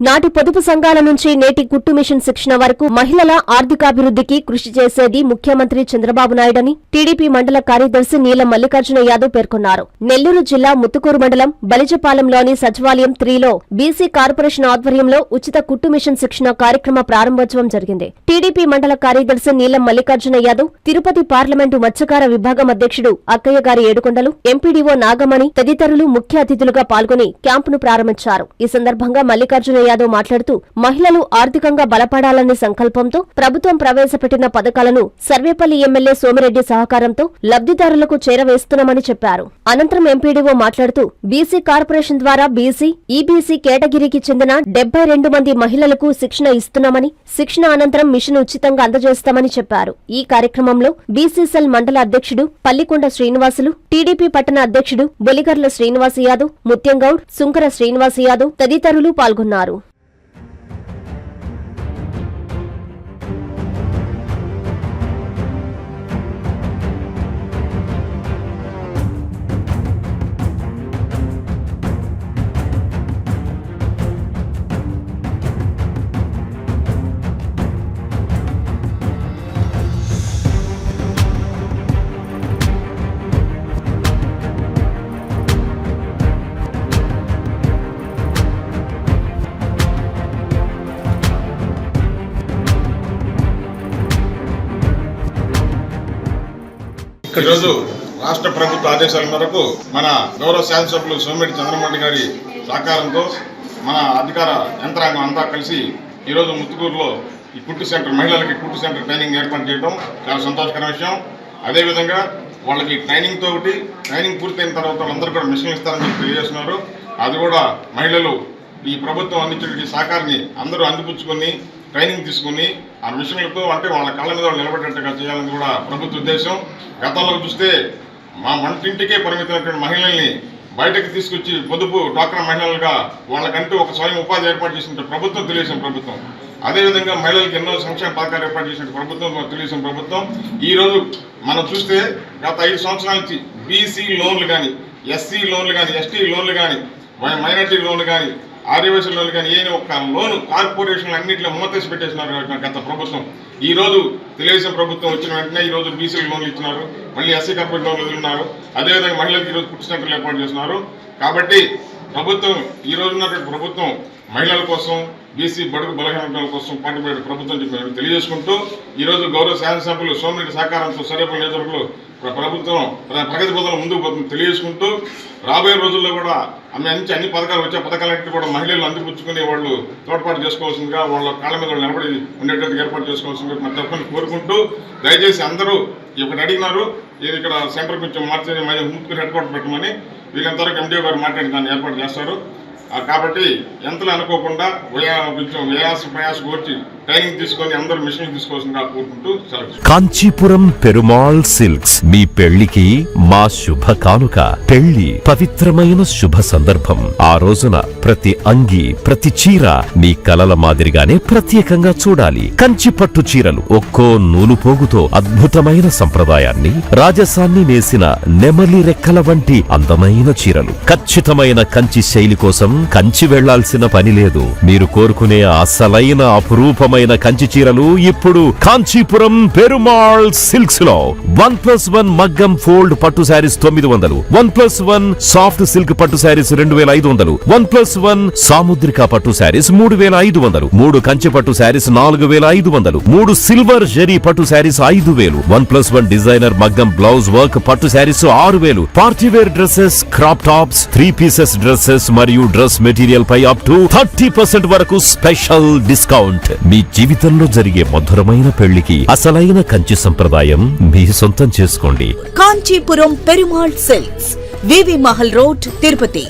నాటి పొదుపు సంఘాల నుంచి నేటి కుట్టు మిషన్ శిక్షణ వరకు మహిళల ఆర్థికాభివృద్ధికి కృషి చేసేది ముఖ్యమంత్రి చంద్రబాబు నాయుడని టీడీపీ మండల కార్యదర్శి నీలం మల్లికార్జున యాదవ్ పేర్కొన్నారు. నెల్లూరు జిల్లా ముత్తుకూరు మండలం బలిజపాలెంలోని సచివాలయం 3లో బీసీ కార్పొరేషన్ ఆధ్వర్యంలో ఉచిత కుట్టు మిషన్ శిక్షణ కార్యక్రమ ప్రారంభోత్సవం జరిగింది. టీడీపీ మండల కార్యదర్శి నీలం మల్లికార్జున యాదవ్, తిరుపతి పార్లమెంటు మత్స్యకార విభాగం అధ్యక్షుడు అక్కయ్య గారి ఏడుకొండలు, ఎంపీడీఓ నాగమణి తదితరులు ముఖ్య అతిథులుగా పాల్గొని క్యాంపును ప్రారంభించారు. ఈ సందర్భంగా మల్లికార్జున యాదవ్ మాట్లాడుతూ మహిళలు ఆర్థికంగా బలపడాలనే సంకల్పంతో ప్రభుత్వం ప్రవేశపెట్టిన పథకాలను సర్వేపల్లి ఎమ్మెల్యే సోమిరెడ్డి సహకారంతో లబ్ధిదారులకు చేరవేస్తున్నామని చెప్పారు. అనంతరం ఎంపీడీఓ మాట్లాడుతూ బీసీ కార్పొరేషన్ ద్వారా బీసీ, ఈబీసీ కేటగిరీకి చెందిన 72 మంది మహిళలకు శిక్షణ ఇస్తున్నామని, శిక్షణ అనంతరం మిషన్ ఉచితంగా అందజేస్తామని చెప్పారు. ఈ కార్యక్రమంలో బీసీసెల్ మండల అధ్యక్షుడు పల్లికొండ శ్రీనివాసులు, టీడీపీ పట్టణ అధ్యక్షుడు బొలిగర్ల శ్రీనివాస్ యాదవ్, ముత్యంగౌడ్, సుంకర శ్రీనివాస్ యాదవ్ తదితరులు పాల్గొన్నారు. ఈరోజు రాష్ట్ర ప్రభుత్వ ఆదేశాల మేరకు మన గౌరవ శాసనసభ్యులు సోమిరెడ్డి చంద్రమోహన్ గారి సహకారంతో మన అధికార యంత్రాంగం అంతా కలిసి ఈరోజు ముత్తుకూరులో ఈ కుట్టు సెంటర్, మహిళలకి కుట్టు సెంటర్ ట్రైనింగ్ ఏర్పాటు చేయడం చాలా సంతోషకర విషయం. అదేవిధంగా వాళ్ళకి ట్రైనింగ్ పూర్తయిన తర్వాత వాళ్ళందరూ కూడా మిషన్లు ఇస్తారని చెప్పి తెలియజేస్తున్నారు. అది కూడా మహిళలు ఈ ప్రభుత్వం అందించే సహకారాన్ని అందరూ అందిపుచ్చుకొని ట్రైనింగ్ తీసుకుని ఆ మిషన్లతో అంటే వాళ్ళ కాళ్ళ మీద వాళ్ళు నిలబడేట్టుగా చేయాలని కూడా ప్రభుత్వ ఉద్దేశం. గతంలో చూస్తే మా వంటింటికే పరిమితమైనటువంటి మహిళల్ని బయటకు తీసుకొచ్చి పొదుపు డ్వాక్రా మహిళలుగా వాళ్ళకంటూ ఒక స్వయం ఉపాధి ఏర్పాటు చేసిన ప్రభుత్వం తెలుగుదేశం ప్రభుత్వం. అదేవిధంగా మహిళలకు ఎన్నో సంక్షేమ పథకాలు ఏర్పాటు చేసిన ప్రభుత్వం తెలుగుదేశం ప్రభుత్వం. ఈరోజు మనం చూస్తే గత 5 సంవత్సరాల నుంచి బీసీ లోన్లు కానీ, ఎస్సీ లోన్లు కానీ, ఎస్టీ లోన్లు కానీ, మైనార్టీ లోన్లు కానీ, ఆదివాసీ లోన్లు కానీ ఏ ఒక్క లోను కార్పొరేషన్లు అన్నింటిలో మూతేసి పెట్టేసినారు గత ప్రభుత్వం. ఈరోజు తెలుగుదేశం ప్రభుత్వం వచ్చిన వెంటనే ఈరోజు బీసీ లోన్లు ఇచ్చినారు, మళ్ళీ ఎస్సీ కార్పొరేట్ లోన్లు వదులున్నారు. అదేవిధంగా మహిళలకు ఈరోజు కుట్టు సెంటర్లు ఏర్పాటు చేస్తున్నారు. కాబట్టి ప్రభుత్వం ఈ రోజు ఉన్నటువంటి ప్రభుత్వం మహిళల కోసం, బీసీ బడుగు బలహీన కోసం పాటుపడే ప్రభుత్వం చెప్పి తెలియజేసుకుంటూ ఈరోజు గౌరవ శాసనసభ్యులు సోమిరెడ్డి సహకారంతో సర్వేపల్లి నియోజకవర్గంలో ప్రభుత్వం ప్రగతి పథకాలు ముందుకు పోతుంది తెలియజేసుకుంటూ రాబోయే రోజుల్లో కూడా అన్ని పథకాలు వచ్చే పథకాలన్నింటినీ కూడా మహిళలు అందిపుచ్చుకునే వాళ్ళు తోడ్పాటు చేసుకోవాల్సిందిగా, వాళ్ళ కాళ్ళ మీద నిలబడి ఉండేటట్టుగా ఏర్పాటు చేసుకోవాల్సిందిగా మన తప్పని కోరుకుంటూ, దయచేసి అందరూ ఒకటి అడిగినారు, ఇది ఇక్కడ సెంటర్ కొంచెం మార్చేది ముఖ్య హెడ్ క్వార్టర్ పెట్టమని, వీళ్ళంతవరకు ఎండిఓ గారు మాట్లాడి దాన్ని ఏర్పాటు చేస్తారు. కాబట్టి ఎంతలో అనుకోకుండా కొంచెం ప్రయాస కోర్చి ట్రైనింగ్ తీసుకొని అందరూ మిషన్ తీసుకోవాల్సిందిగా కోరుకుంటూ సెలవు. కాంచీపురం పెరుమాళ్ సిల్క్స్ మీ పెళ్లికి మా శుభ కానుక. పెళ్లి పవిత్రమైన శుభ సందర్భం. ఆ రోజున ప్రతి అంగి, ప్రతి చీర మీ కలల మాదిరిగానే ప్రత్యేకంగా చూడాలి. కంచి పట్టు చీరలు ఒక్కో నూలు పోగుతో అద్భుతమైన సంప్రదాయాన్ని, రాజసాన్ని నేసిన నెమలి రెక్కల వంటి అందమైన చీరలు. ఖచ్చితమైన కంచి శైలి కోసం కంచి వెళ్లాల్సిన పని లేదు. మీరు కోరుకునే అసలైన అపురూపమైన కంచి చీరలు ఇప్పుడు కాంచీపురం పెరుమాళ్ సిల్క్స్ లో 1+1 మగ్గం ఫోల్డ్ పట్టు శారీస్ 900, 1+1 సాఫ్ట్ సిల్క్ పట్టు శారీస్ 2500, 1+1 సాముద్రిక పట్టు శారీస్ 3500, 3 కంచి పట్టు saris 4500, 3 silver zari pattu sarees 5000, 1+1 designer maggam blouse work pattu sarees 6000, partywear dresses, crop tops, 3 pieces dresses మరియు డ్రెస్ మెటీరియల్ పై అప్ టు 30% వరకు స్పెషల్ డిస్కౌంట్. మీ జీవితంలో జరిగే మధురమైన పెళ్లికి అసలైన కంచి సంప్రదాయం మీ సొంతం చేసుకోండి. కాంచీపురం పెరుమాళ్ సిల్క్స్, వివి మహల్ రోడ్, తిరుపతి.